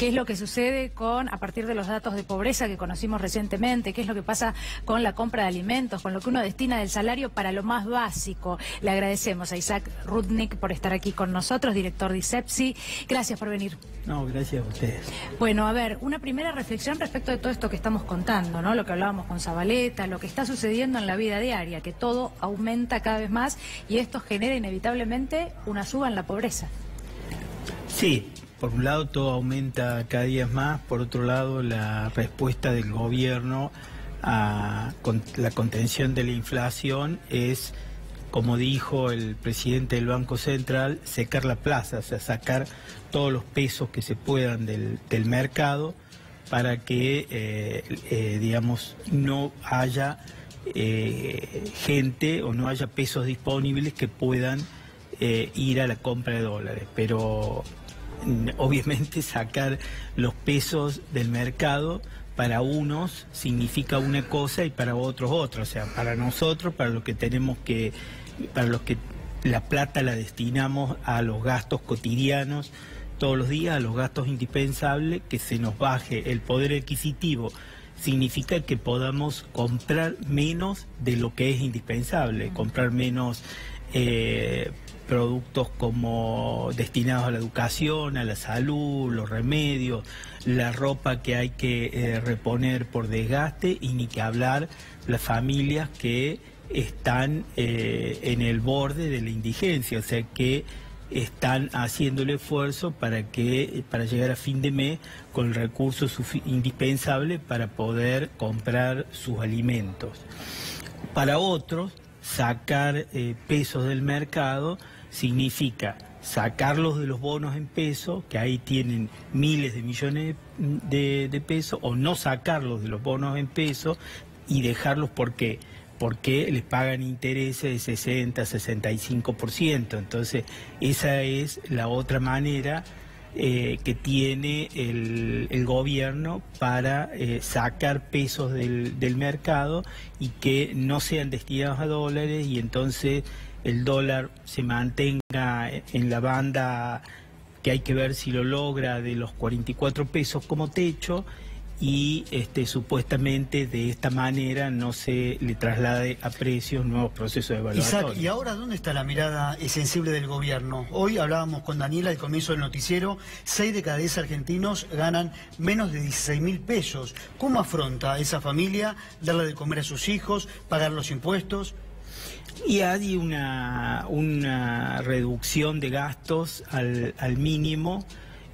qué es lo que sucede a partir de los datos de pobreza que conocimos recientemente, qué es lo que pasa con la compra de alimentos, con lo que uno destina del salario para lo más básico. Le agradecemos a Isaac Rudnick por estar aquí con nosotros, director de ISEPSI. Gracias por venir. No, gracias a ustedes. Bueno, a ver, una primera reflexión respecto de todo esto que estamos contando, ¿no? Lo que hablábamos con Zabaleta, lo que está sucediendo en la vida diaria, que todo aumenta cada vez más y esto genera inevitablemente una suba en la pobreza. Sí, por un lado todo aumenta cada día más, por otro lado la respuesta del gobierno a la contención de la inflación es, como dijo el presidente del Banco Central, secar la plaza, o sea, sacar todos los pesos que se puedan del mercado para que, digamos, no haya gente o no haya pesos disponibles que puedan ir a la compra de dólares. Pero obviamente sacar los pesos del mercado para unos significa una cosa y para otros otra. O sea, para nosotros, para los que tenemos que, para los que la plata la destinamos a los gastos cotidianos todos los días, a los gastos indispensables, que se nos baje el poder adquisitivo significa que podamos comprar menos de lo que es indispensable, comprar menos productos como destinados a la educación, a la salud, los remedios, la ropa que hay que reponer por desgaste, y ni que hablar las familias que están en el borde de la indigencia, o sea que están haciendo el esfuerzo para llegar a fin de mes con el recurso indispensable para poder comprar sus alimentos. Para otros, sacar pesos del mercado significa sacarlos de los bonos en pesos, que ahí tienen miles de millones de pesos, o no sacarlos de los bonos en pesos y dejarlos porque les pagan intereses de 60, 65%. Entonces, esa es la otra manera que tiene el gobierno para sacar pesos del mercado y que no sean destinados a dólares, y entonces el dólar se mantenga en la banda que hay que ver si lo logra, de los 44 pesos como techo, y supuestamente de esta manera no se le traslade a precios nuevos procesos evaluatorios. Isaac, ¿y ahora dónde está la mirada sensible del gobierno? Hoy hablábamos con Daniela al comienzo del noticiero, 6 de cada 10 argentinos ganan menos de 16.000 pesos. ¿Cómo afronta esa familia darle de comer a sus hijos, pagar los impuestos? Y hay una reducción de gastos al mínimo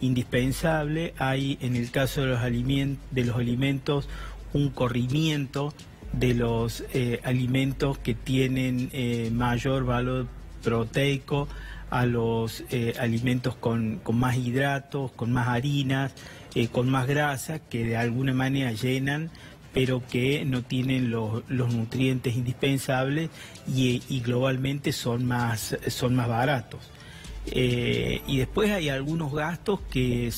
indispensable. Hay, en el caso de los alimentos, un corrimiento de los alimentos que tienen mayor valor proteico a los alimentos con más hidratos, con más harinas, con más grasa, que de alguna manera llenan, pero que no tienen los nutrientes indispensables y globalmente son más baratos. Y después hay algunos gastos que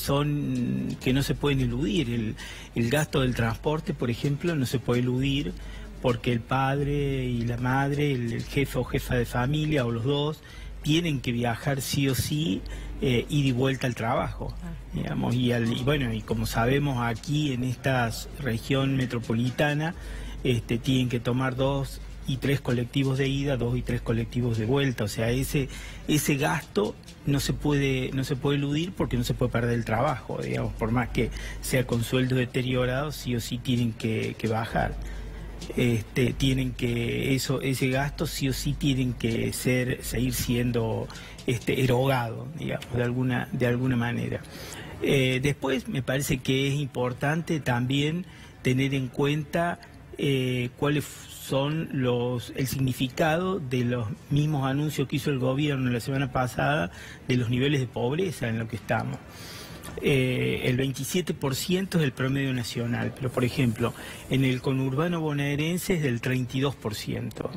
no se pueden eludir. El gasto del transporte, por ejemplo, no se puede eludir porque el padre y la madre, el jefe o jefa de familia o los dos, tienen que viajar sí o sí, ida y vuelta al trabajo, digamos, y bueno, y como sabemos aquí en esta región metropolitana, tienen que tomar 2 y 3 colectivos de ida, 2 y 3 colectivos de vuelta. O sea, ese gasto no se puede eludir porque no se puede perder el trabajo, digamos, por más que sea con sueldos deteriorados, sí o sí tienen que bajar. Ese gasto sí o sí tienen que seguir siendo erogado, digamos, de alguna manera. Después me parece que es importante también tener en cuenta cuáles son el significado de los mismos anuncios que hizo el gobierno la semana pasada de los niveles de pobreza en los que estamos. El 27% es el promedio nacional, pero por ejemplo, en el conurbano bonaerense es del 32%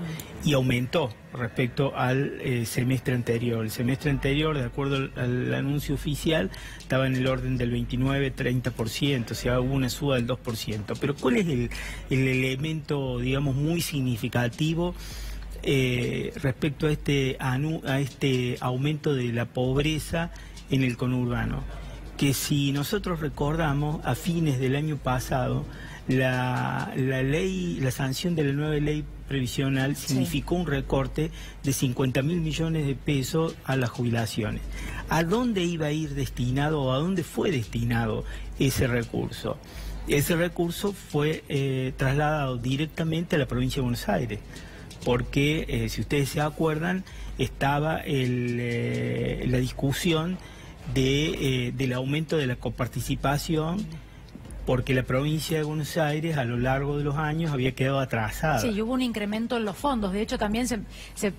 y aumentó respecto al semestre anterior. El semestre anterior, de acuerdo al anuncio oficial, estaba en el orden del 29-30%, o sea, hubo una suba del 2%. Pero ¿cuál es el elemento, digamos, muy significativo respecto a este aumento de la pobreza en el conurbano? porque si nosotros recordamos, a fines del año pasado, la sanción de la nueva ley previsional significó un recorte de 50.000 millones de pesos a las jubilaciones. ¿A dónde iba a ir destinado o a dónde fue destinado ese recurso? Ese recurso fue trasladado directamente a la provincia de Buenos Aires, porque si ustedes se acuerdan, estaba la discusión del aumento de la coparticipación, porque la provincia de Buenos Aires a lo largo de los años había quedado atrasada. Sí, y hubo un incremento en los fondos. De hecho, también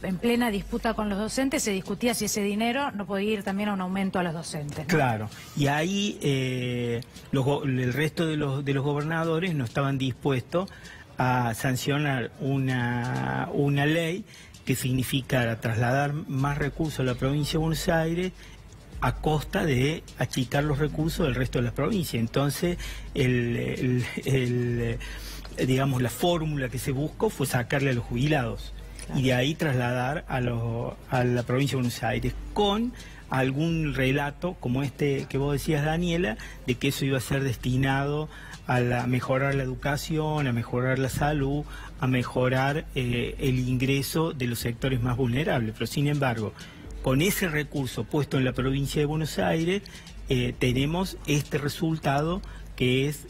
en plena disputa con los docentes se discutía si ese dinero no podía ir también a un aumento a los docentes, ¿no? Claro, y ahí el resto de los gobernadores no estaban dispuestos a sancionar una ley que significara trasladar más recursos a la provincia de Buenos Aires a costa de achicar los recursos del resto de las provincias. Entonces, digamos, la fórmula que se buscó fue sacarle a los jubilados, claro, y de ahí trasladar a la provincia de Buenos Aires, con algún relato como este que vos decías, Daniela, de que eso iba a ser destinado a mejorar la educación, a mejorar la salud, a mejorar el ingreso de los sectores más vulnerables. Pero sin embargo, con ese recurso puesto en la provincia de Buenos Aires, tenemos este resultado, que es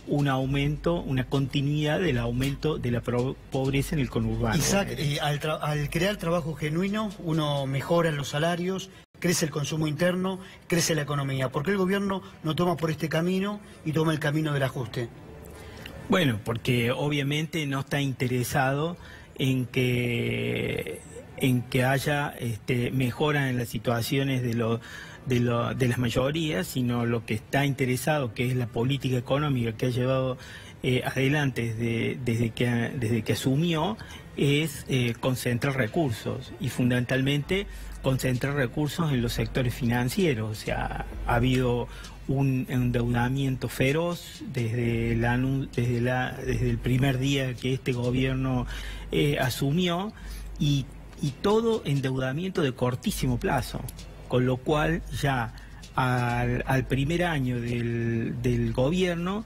un aumento, una continuidad del aumento de la pobreza en el conurbano. Isaac, al crear trabajo genuino, uno mejora los salarios, crece el consumo interno, crece la economía. ¿Por qué el gobierno no toma por este camino y toma el camino del ajuste? Bueno, porque obviamente no está interesado en que haya mejora en las situaciones de las mayorías, sino lo que está interesado, que es la política económica que ha llevado adelante desde que asumió, es concentrar recursos, y fundamentalmente concentrar recursos en los sectores financieros. O sea, ha habido un endeudamiento feroz desde el primer día que este gobierno asumió, y todo endeudamiento de cortísimo plazo, con lo cual ya al primer año del gobierno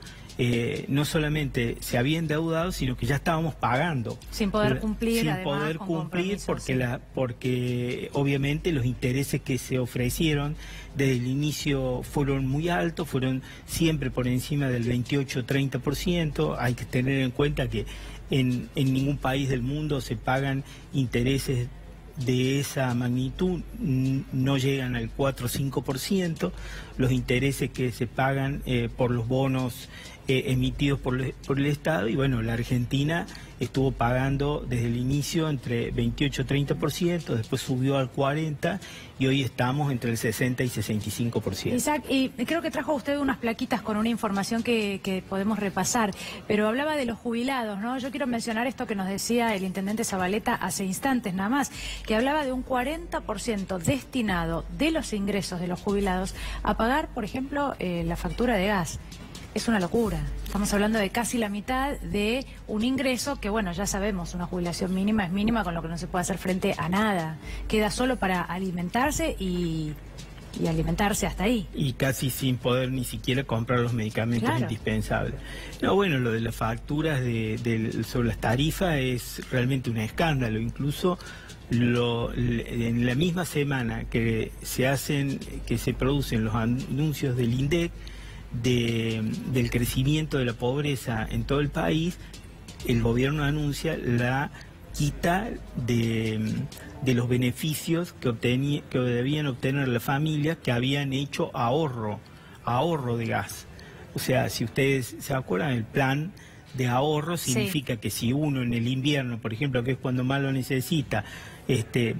no solamente se había endeudado, sino que ya estábamos pagando. Sin poder cumplir, Sin además, poder cumplir, porque, sí, porque obviamente los intereses que se ofrecieron desde el inicio fueron muy altos, fueron siempre por encima del 28-30%. Hay que tener en cuenta que en ningún país del mundo se pagan intereses de esa magnitud, no llegan al 4 o 5%, los intereses que se pagan por los bonos emitidos por el Estado. Y bueno, la Argentina estuvo pagando desde el inicio entre 28 y 30%, después subió al 40% y hoy estamos entre el 60 y 65%. Isaac, y creo que trajo usted unas plaquitas con una información que podemos repasar, pero hablaba de los jubilados, ¿no? Yo quiero mencionar esto que nos decía el intendente Zabaleta hace instantes nada más, que hablaba de un 40% destinado de los ingresos de los jubilados a pagar, por ejemplo, la factura de gas. Es una locura. Estamos hablando de casi la mitad de un ingreso que, bueno, ya sabemos, una jubilación mínima es mínima, con lo que no se puede hacer frente a nada. Queda solo para alimentarse y alimentarse hasta ahí. Y casi sin poder ni siquiera comprar los medicamentos, claro, indispensables. No, bueno, lo de las facturas sobre las tarifas es realmente un escándalo. Incluso en la misma semana que se producen los anuncios del INDEC, del crecimiento de la pobreza en todo el país, el gobierno anuncia la quita de los beneficios que debían obtener las familias que habían hecho ahorro de gas. O sea, si ustedes se acuerdan, el plan de ahorro significa, sí, que si uno en el invierno, por ejemplo, que es cuando más lo necesita,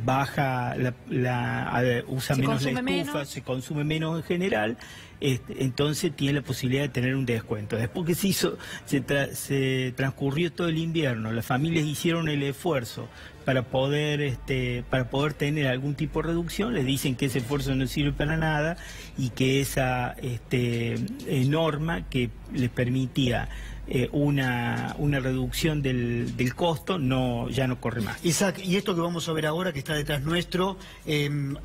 baja usa menos la estufa, se consume menos en general, entonces tiene la posibilidad de tener un descuento. Después que se transcurrió todo el invierno, las familias hicieron el esfuerzo para poder tener algún tipo de reducción, les dicen que ese esfuerzo no sirve para nada y que esa norma que les permitía una reducción del costo, ya no corre más. Isaac, y esto que vamos a ver ahora, que está detrás nuestro,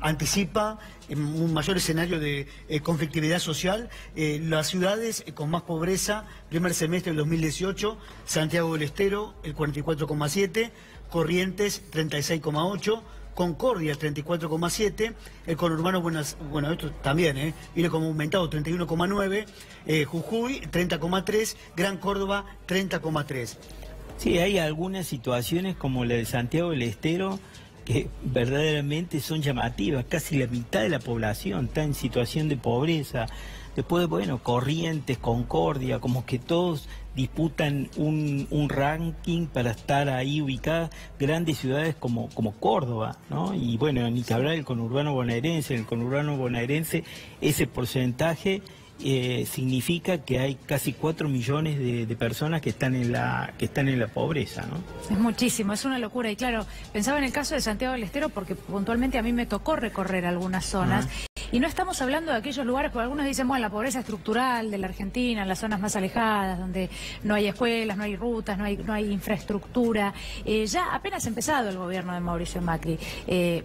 anticipa un mayor escenario de conflictividad social. Las ciudades con más pobreza, primer semestre del 2018, Santiago del Estero, el 44,7%, Corrientes, 36,8%, Concordia, 34,7%, el conurbano, bueno, esto también, viene como aumentado, 31,9%, Jujuy, 30,3%, Gran Córdoba, 30,3%. Sí, hay algunas situaciones como la de Santiago del Estero que verdaderamente son llamativas. Casi la mitad de la población está en situación de pobreza. Después, bueno, Corrientes, Concordia, como que todos disputan un ranking para estar ahí ubicadas grandes ciudades como Córdoba, ¿no? Y bueno, ni que hablar del conurbano bonaerense. En el conurbano bonaerense ese porcentaje significa que hay casi 4 millones de personas que están en la pobreza, ¿no? Es muchísimo, es una locura. Y claro, pensaba en el caso de Santiago del Estero porque puntualmente a mí me tocó recorrer algunas zonas. Y no estamos hablando de aquellos lugares, porque algunos dicen, bueno, la pobreza estructural de la Argentina, en las zonas más alejadas, donde no hay escuelas, no hay rutas, no hay infraestructura. Ya apenas ha empezado el gobierno de Mauricio Macri.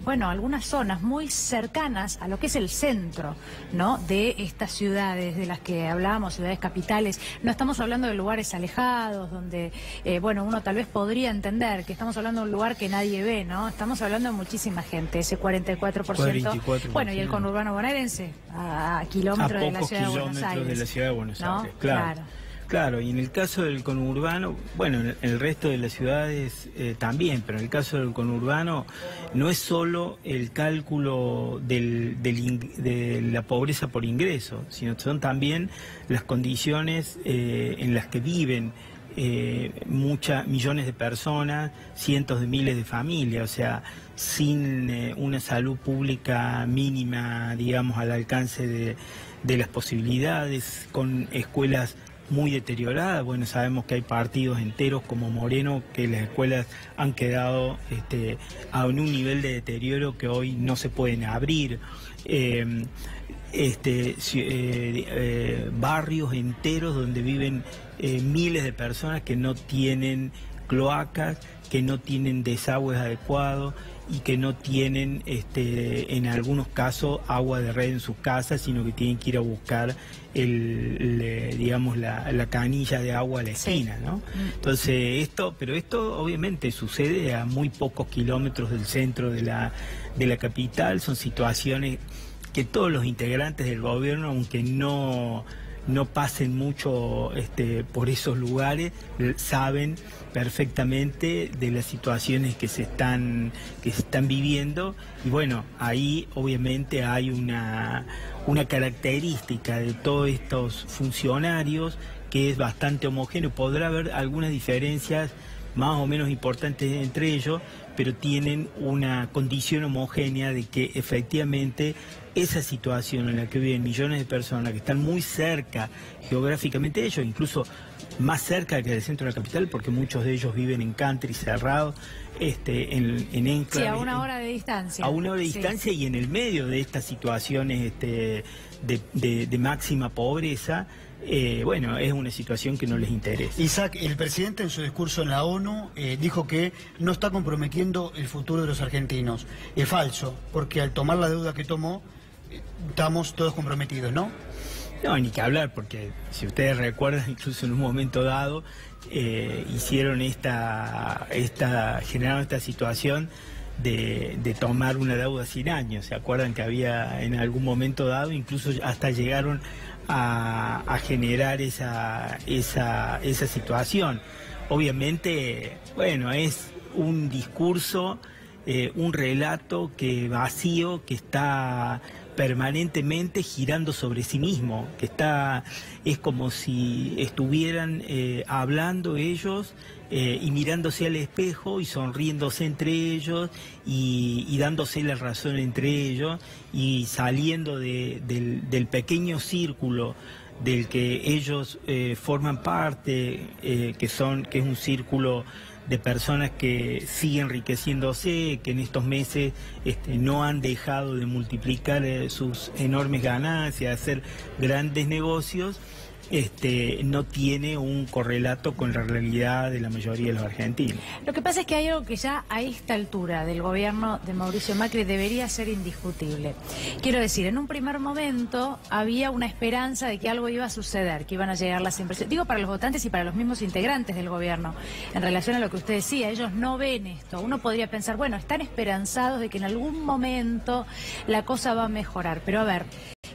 Bueno, algunas zonas muy cercanas a lo que es el centro, ¿no?, de estas ciudades de las que hablábamos, ciudades capitales. No estamos hablando de lugares alejados, donde, bueno, uno tal vez podría entender que estamos hablando de un lugar que nadie ve, ¿no? Estamos hablando de muchísima gente, ese 44%. Bueno, y el conurbano bonaerense, a kilómetros de la ciudad de Buenos Aires. De la ciudad de Buenos ¿no? Aires, claro. Claro, y en el caso del conurbano, bueno, en el resto de las ciudades también, pero en el caso del conurbano no es solo el cálculo de la pobreza por ingreso, sino son también las condiciones en las que viven millones de personas, cientos de miles de familias, o sea, sin una salud pública mínima, digamos, al alcance de las posibilidades, con escuelas muy deterioradas. Bueno, sabemos que hay partidos enteros como Moreno que las escuelas han quedado a un nivel de deterioro que hoy no se pueden abrir. Barrios enteros donde viven miles de personas que no tienen cloacas, que no tienen desagües adecuados y que no tienen, en algunos casos, agua de red en sus casas, sino que tienen que ir a buscar digamos, la canilla de agua a la esquina, ¿no? Entonces, pero esto obviamente sucede a muy pocos kilómetros del centro de la capital. Son situaciones que todos los integrantes del gobierno, aunque no pasen mucho por esos lugares, saben perfectamente de las situaciones que se están viviendo. Y bueno, ahí obviamente hay una característica de todos estos funcionarios que es bastante homogéneo. Podrá haber algunas diferencias más o menos importantes entre ellos, pero tienen una condición homogénea de que efectivamente esa situación en la que viven millones de personas que están muy cerca geográficamente de ellos, incluso más cerca que del centro de la capital, porque muchos de ellos viven en country cerrado, en enclaves. Sí, a una hora de distancia. A una hora de distancia, y en el medio de estas situaciones de máxima pobreza. Bueno, es una situación que no les interesa. Isaac, el presidente en su discurso en la ONU dijo que no está comprometiendo el futuro de los argentinos. Es falso, porque al tomar la deuda que tomó, estamos todos comprometidos, ¿no? No, ni que hablar, porque si ustedes recuerdan, incluso en un momento dado, generaron esta situación de tomar una deuda sin años. ¿Se acuerdan que había en algún momento dado, incluso hasta llegaron a generar esa situación? Obviamente, bueno, es un discurso, un relato vacío, que está permanentemente girando sobre sí mismo, es como si estuvieran hablando ellos y mirándose al espejo y sonriéndose entre ellos y dándose la razón entre ellos, y saliendo del pequeño círculo del que ellos forman parte, que es un círculo de personas que siguen enriqueciéndose, que en estos meses no han dejado de multiplicar sus enormes ganancias, hacer grandes negocios. no tiene un correlato con la realidad de la mayoría de los argentinos. Lo que pasa es que hay algo que ya a esta altura del gobierno de Mauricio Macri debería ser indiscutible. Quiero decir, en un primer momento había una esperanza de que algo iba a suceder, que iban a llegar las inversiones. Digo, para los votantes y para los mismos integrantes del gobierno, en relación a lo que usted decía, ellos no ven esto. Uno podría pensar, bueno, están esperanzados de que en algún momento la cosa va a mejorar. Pero a ver,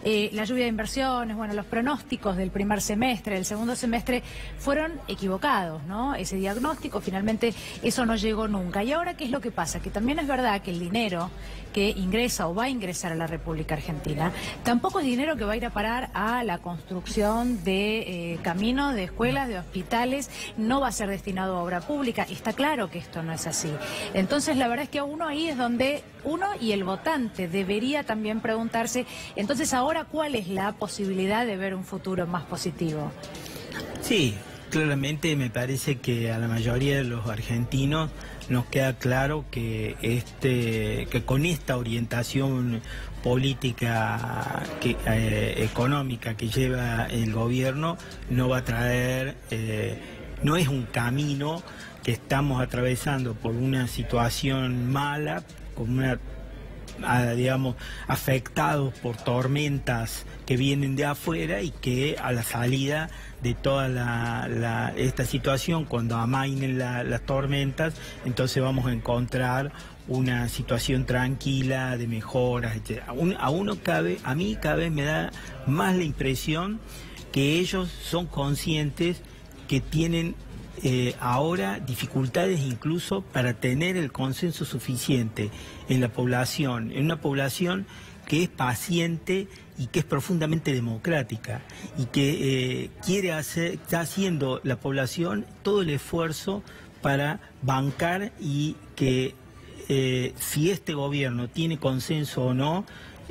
la lluvia de inversiones, bueno, los pronósticos del primer semestre, del segundo semestre, fueron equivocados, ¿no? Ese diagnóstico, finalmente, eso no llegó nunca. ¿Y ahora qué es lo que pasa? Que también es verdad que el dinero que ingresa o va a ingresar a la República Argentina, tampoco es dinero que va a ir a parar a la construcción de caminos, de escuelas, de hospitales, no va a ser destinado a obra pública. Está claro que esto no es así. Entonces, la verdad es que uno ahí es donde uno y el votante debería también preguntarse, entonces ahora, ¿cuál es la posibilidad de ver un futuro más positivo? Sí, claramente me parece que a la mayoría de los argentinos nos queda claro que que con esta orientación política económica que lleva el gobierno no va a traer, no es un camino que estamos atravesando por una situación mala, con una digamos, afectados por tormentas que vienen de afuera y que a la salida de toda esta situación, cuando amainen las tormentas, entonces vamos a encontrar una situación tranquila, de mejoras, etc. A mí cada vez me da más la impresión que ellos son conscientes que tienen ahora dificultades incluso para tener el consenso suficiente en la población, en una población que es paciente y que es profundamente democrática y que está haciendo la población todo el esfuerzo para bancar y que si este gobierno tiene consenso o no,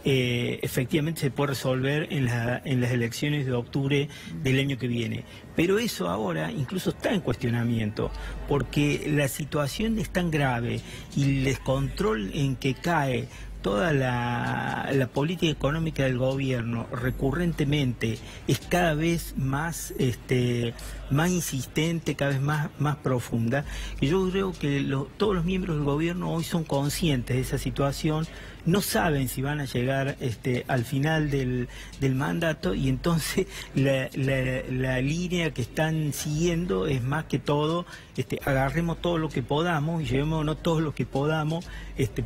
efectivamente se puede resolver en las elecciones de octubre del año que viene. Pero eso ahora incluso está en cuestionamiento, porque la situación es tan grave y el descontrol en que cae toda la política económica del gobierno recurrentemente es cada vez más más insistente, cada vez más profunda, y yo creo que todos los miembros del gobierno hoy son conscientes de esa situación, no saben si van a llegar al final del mandato, y entonces la línea que están siguiendo es más que todo, agarremos todo lo que podamos y llevémonos todo lo que podamos,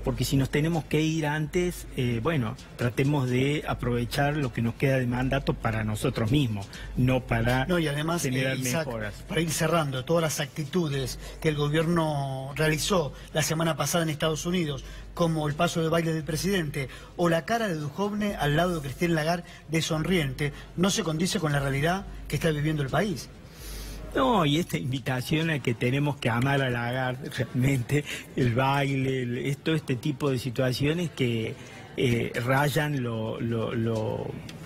porque si nos tenemos que ir antes, bueno, tratemos de aprovechar lo que nos queda de mandato para nosotros mismos, no para y además, generar Isaac, mejoras. para ir cerrando, todas las actitudes que el gobierno realizó la semana pasada en Estados Unidos, como el paso de baile del presidente o la cara de Duhovne al lado de Christine Lagarde de sonriente, no se condice con la realidad que está viviendo el país. No, y esta invitación a que tenemos que amar a Lagarde, realmente, el baile, todo este tipo de situaciones que rayan lo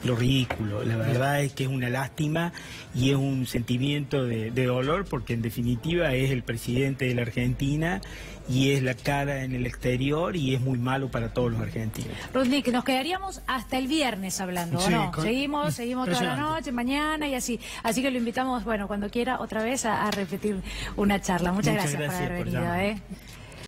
ridículo. La verdad es que es una lástima y es un sentimiento de dolor, porque en definitiva es el presidente de la Argentina y es la cara en el exterior y es muy malo para todos los argentinos. Rudnick, nos quedaríamos hasta el viernes hablando, ¿o no? Seguimos toda la noche, mañana y así. Así que lo invitamos, bueno, cuando quiera otra vez a repetir una charla. Muchas gracias por haber venido.